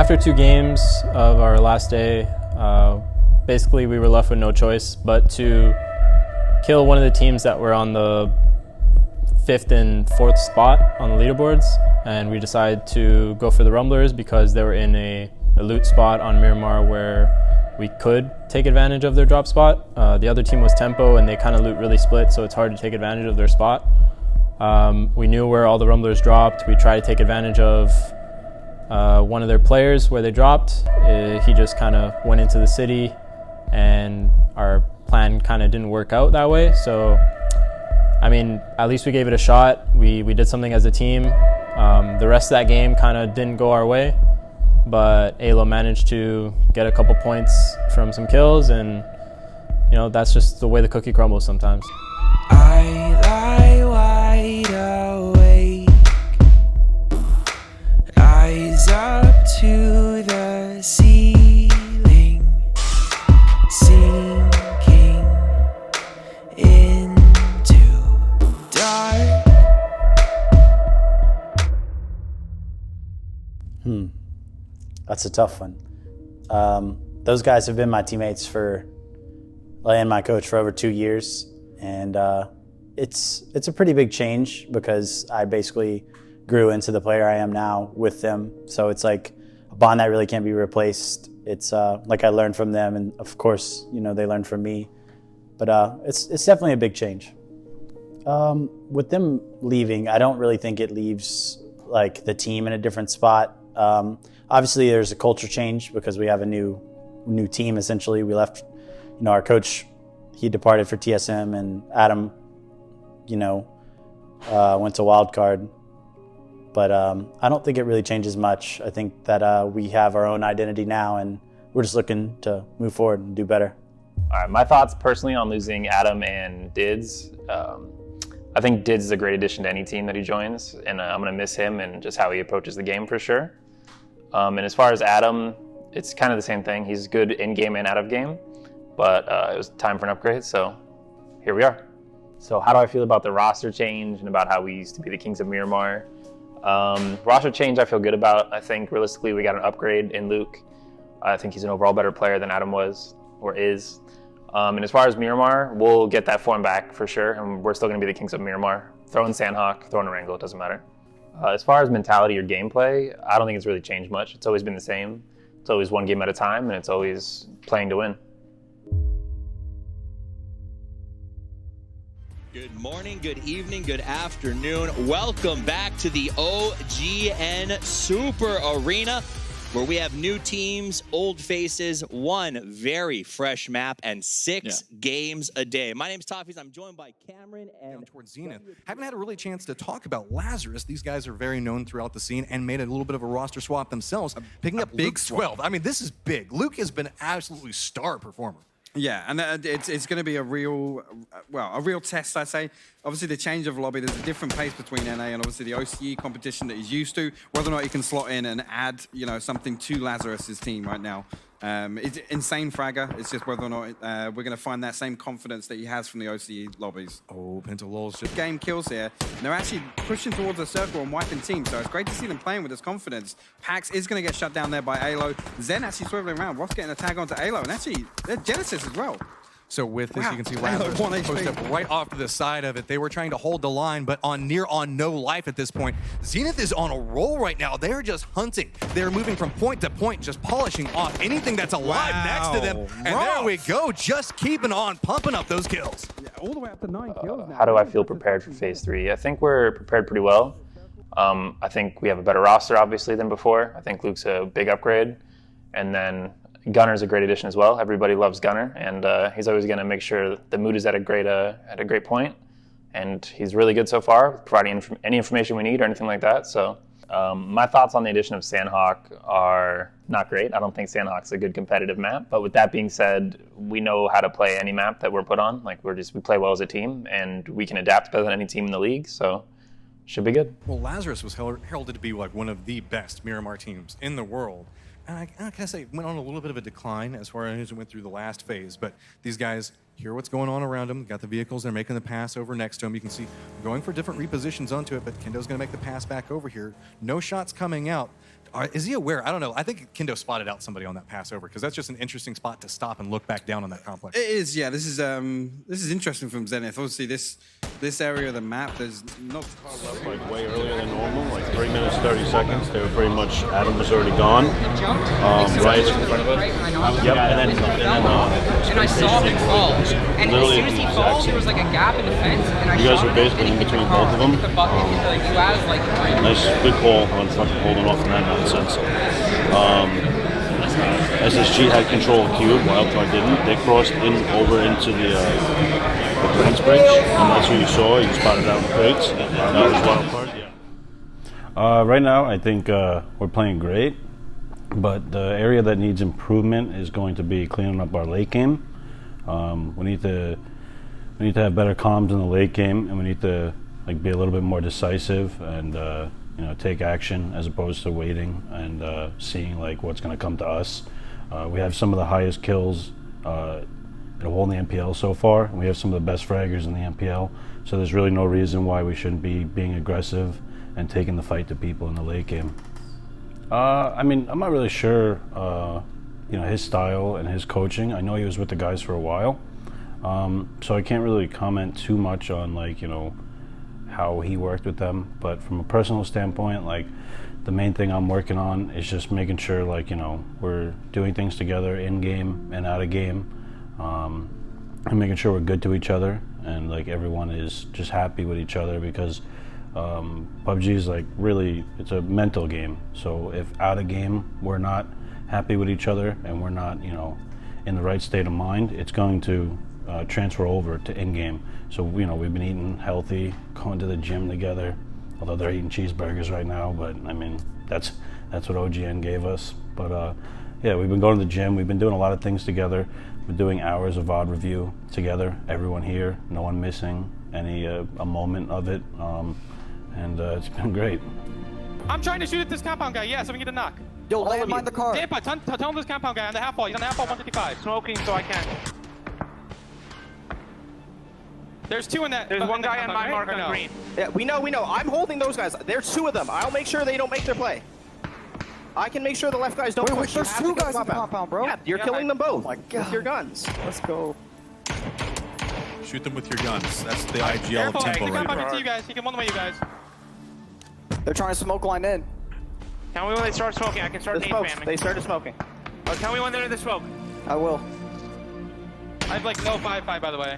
after 2 games of our last day, basically we were left with no choice but to kill one of the teams that were on the 5th and 4th spot on the leaderboards, and we decided to go for the Rumblers because they were in a loot spot on Miramar where we could take advantage of their drop spot. The other team was Tempo, and they kind of loot really split, so it's hard to take advantage of their spot. We knew where all the Rumblers dropped. We tried to take advantage of one of their players where they dropped. He just kind of went into the city, and our plan kind of didn't work out that way. So, I mean, at least we gave it a shot. We did something as a team. The rest of that game kind of didn't go our way, but Alo managed to get a couple points from some kills, and you know, that's just the way the cookie crumbles sometimes. I lie wide awake, eyes up to the ceiling, sinking into dark. That's a tough one. Those guys have been my teammates and my coach for over 2 years, and it's a pretty big change because I basically grew into the player I am now with them. So it's like a bond that really can't be replaced. It's like I learned from them, and of course, you know, they learned from me. But it's definitely a big change. With them leaving, I don't really think it leaves like the team in a different spot. Obviously, there's a culture change because we have a new team. Essentially, we left. You know, our coach, he departed for TSM, and Adam, you know, went to Wildcard. But I don't think it really changes much. I think that we have our own identity now, and we're just looking to move forward and do better. All right, my thoughts personally on losing Adam and Dids. I think Dids is a great addition to any team that he joins, and I'm going to miss him and just how he approaches the game for sure. And as far as Adam, it's kind of the same thing. He's good in-game and out-of-game, but it was time for an upgrade, so here we are. So how do I feel about the roster change and about how we used to be the Kings of Miramar? Roster change I feel good about. I think realistically we got an upgrade in Luke. I think he's an overall better player than Adam was or is. And as far as Miramar, we'll get that form back for sure, and we're still going to be the Kings of Miramar. Throw in Sandhawk, throw in Erangel, it doesn't matter. As far as mentality or gameplay, I don't think it's really changed much. It's always been the same. It's always one game at a time, and it's always playing to win. Good morning, good evening, good afternoon. Welcome back to the OGN Super Arena, where we have new teams, old faces, one very fresh map, and 6 games a day. My name's Toffees. I'm joined by Cameron and down towards Zenith. Haven't had a really chance to talk about Lazarus. These guys are very known throughout the scene and made a little bit of a roster swap themselves, picking up big 12. I mean, this is big. Luke has been absolutely star performer. Yeah, and it's going to be a real test, I say. Obviously, the change of lobby, there's a different pace between NA and obviously the OCE competition that he's used to. Whether or not he can slot in and add, you know, something to Lazarus's team right now. It's insane fragger. It's just whether or not we're going to find that same confidence that he has from the OCE lobbies. Oh, Pentalol's just game kills here. And they're actually pushing towards a circle and wiping teams, so it's great to see them playing with this confidence. Pax is going to get shut down there by Alo. Zen actually swiveling around. Ross getting a tag onto Alo, and actually, they're Genesis as well. So with this, you can see Lazarus post up right off to the side of it. They were trying to hold the line, but on no life at this point. Zenith is on a roll right now. They're just hunting. They're moving from point to point, just polishing off anything that's alive next to them. And there we go, just keeping on, pumping up those kills. Yeah, all the way up to 9 kills now. How do I feel prepared for Phase 3? I think we're prepared pretty well. I think we have a better roster, obviously, than before. I think Luke's a big upgrade. And then Gunner's a great addition as well. Everybody loves Gunner, and he's always going to make sure the mood is at a great point. And he's really good so far, providing any information we need or anything like that. So my thoughts on the addition of Sandhawk are not great. I don't think Sandhawk's a good competitive map. But with that being said, we know how to play any map that we're put on. Like we play well as a team, and we can adapt better than any team in the league. So should be good. Well, Lazarus was heralded to be like one of the best Miramar teams in the world. And I gotta say, went on a little bit of a decline as far as it went through the last phase. But these guys hear what's going on around them. Got the vehicles. They're making the pass over next to them. You can see going for different repositions onto it. But Kendo's going to make the pass back over here. No shots coming out. Is he aware? I don't know. I think Kendo spotted out somebody on that pass over because that's just an interesting spot to stop and look back down on that complex. It is, yeah. This is interesting from Zenith. Obviously, this area of the map, there's not like way earlier than normal, like 3 minutes 30 seconds. They were pretty much Adam was already gone. Right in front of us. Yep, and I saw him fall. And as soon as he falls, there was like a gap in the fence, and I shot him, basically in between both of them. Nice, good call on fucking holding off on that nonsense. SSG had control of Cube, Wildcard didn't. They crossed over into the crates bridge, and that's what you saw. You spotted out the crates. That was Wildcard, yeah. Right now, I think we're playing great, but the area that needs improvement is going to be cleaning up our late game. We need to have better comms in the late game, and we need to like be a little bit more decisive and you know, take action as opposed to waiting and seeing like what's going to come to us. We have some of the highest kills in the whole MPL so far, and we have some of the best fraggers in the MPL. So there's really no reason why we shouldn't be being aggressive and taking the fight to people in the late game. I mean, I'm not really sure, you know, his style and his coaching. I know he was with the guys for a while, so I can't really comment too much on like, you know, how he worked with them. But from a personal standpoint, like the main thing I'm working on is just making sure like, you know, we're doing things together in game and out of game, and making sure we're good to each other and like everyone is just happy with each other because PUBG is like really, it's a mental game. So if out of game we're not happy with each other and we're not, you know, in the right state of mind, it's going to transfer over to in-game. So, you know, we've been eating healthy, going to the gym together, although they're eating cheeseburgers right now, but I mean, that's what OGN gave us. But yeah, we've been going to the gym, we've been doing a lot of things together. We're doing hours of VOD review together, everyone here, no one missing any a moment of it, and it's been great. I'm trying to shoot at this compound guy, yeah, so we can get a knock. Yo, land behind the car. Dampa, tell him this compound guy on the half wall. He's on the half wall 155. Smoking so I can. There's two in that. There's one guy on my mark on green. Yeah, we know. I'm holding those guys. There's two of them. I'll make sure they don't make their play. I can make sure the left guys don't push. There's two guys on the compound, bro. Yeah, you're killing them both. Oh my God. With your guns. Let's go. Shoot them with your guns. That's the IGL Careful, tempo he can right come there. into you guys. He can one way you guys. They're trying to smoke line in. Tell me when they start smoking. I can start nade spamming. They started smoking. Oh, tell me when they're in the smoke. I will. I have like no 5-5 by the way.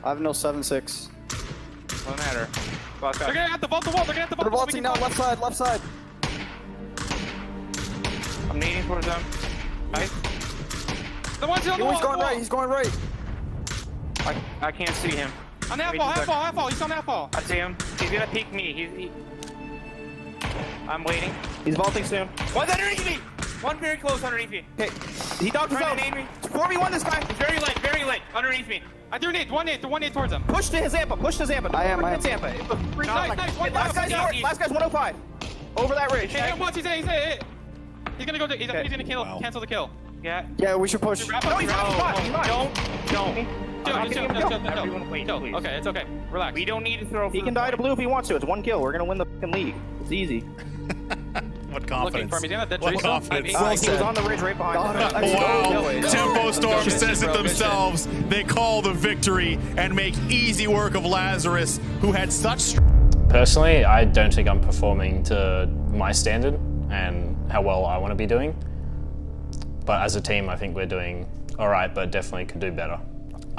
I have no 7-6. Doesn't matter. They're gonna have to vault the wall. They're gonna have to vault They're the wall. vaulting now. Left side. Left side. I'm nading towards them. Nice. The one's on the wall. He's going right. He's going right. I can't see him. On the half wall. He's on the half wall. I see him. He's gonna peek me. I'm waiting. He's vaulting soon. One's underneath me. One very close underneath me. Okay, he dogged his own. 4v1 this guy. He's very late, underneath me. I threw nade, one nade towards him. Push to his Zampa, I am. Zampa. Nice, one last guy's 105. Over that ridge. Hey, once he's hit. He's gonna go, he's gonna kill, cancel the kill. Yeah. Yeah, we should push. No, he's not. Don't. Chill. Okay, it's okay. Relax. We don't need to throw. He can die to blue if he wants to. It's one kill. We're gonna win the fucking league. It's easy. What confidence. What confidence. He was on the ridge right behind us. Wow. Tempo Storm says it themselves. They call the victory and make easy work of Lazarus, who had such... Personally, I don't think I'm performing to my standard and how well I want to be doing. But as a team, I think we're doing all right, but definitely could do better.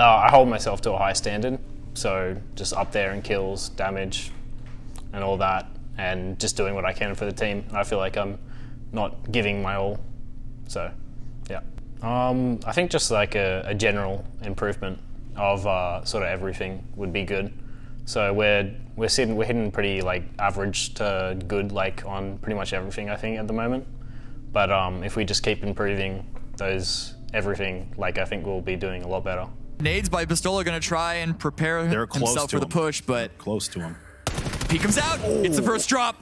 I hold myself to a high standard, so just up there in kills, damage, and all that, and just doing what I can for the team. I feel like I'm not giving my all, so yeah. I think just like a general improvement of sort of everything would be good. So we're hitting pretty like average to good like on pretty much everything I think at the moment. But if we just keep improving those everything, like I think we'll be doing a lot better. Nades by Pistola going to try and prepare himself for the push, but close to him. he comes out. It's the first drop.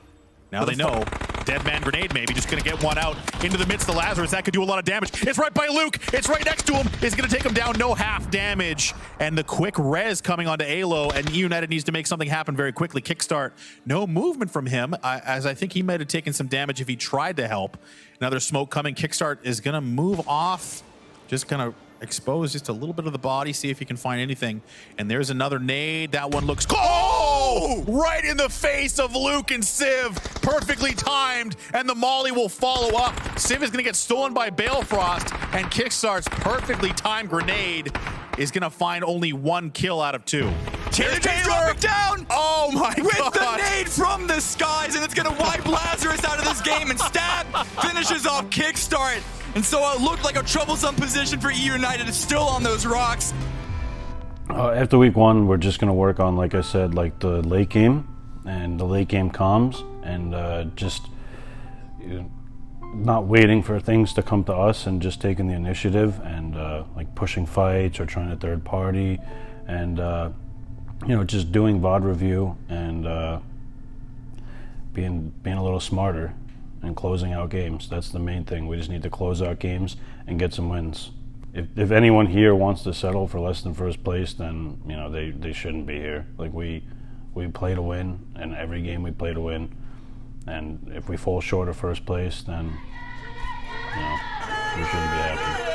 Now they know. Dead man grenade maybe, just gonna get one out into the midst of Lazarus. That could do a lot of damage. It's right by Luke. It's right next to him. It's gonna take him down, no half damage. And the quick res coming onto Alo, and United needs to make something happen very quickly. Kickstart, no movement from him, as I think he might have taken some damage if he tried to help. Another smoke coming. Kickstart is gonna move off, just gonna expose just a little bit of the body, see if he can find anything. And there's another nade. That one looks... Oh! Right in the face of Luke and Civ. Perfectly timed, and the molly will follow up. Civ is going to get stolen by Balefrost, and Kickstart's perfectly timed grenade is going to find only 1 kill out of 2. Taylor's dropping down! Oh my god! With the nade from the skies, and it's going to wipe Lazarus out of this game, and Stab finishes off Kickstart. And so it looked like a troublesome position for E United. It's still on those rocks. After week 1, we're just going to work on, like I said, like the late game and the late game comms, and just not waiting for things to come to us and just taking the initiative and like pushing fights or trying to third party, and you know, just doing VOD review and being a little smarter and closing out games. That's the main thing. We just need to close out games and get some wins. If anyone here wants to settle for less than first place, then you know they shouldn't be here. Like we play to win, and every game we play to win. And if we fall short of first place, then you know we shouldn't be happy.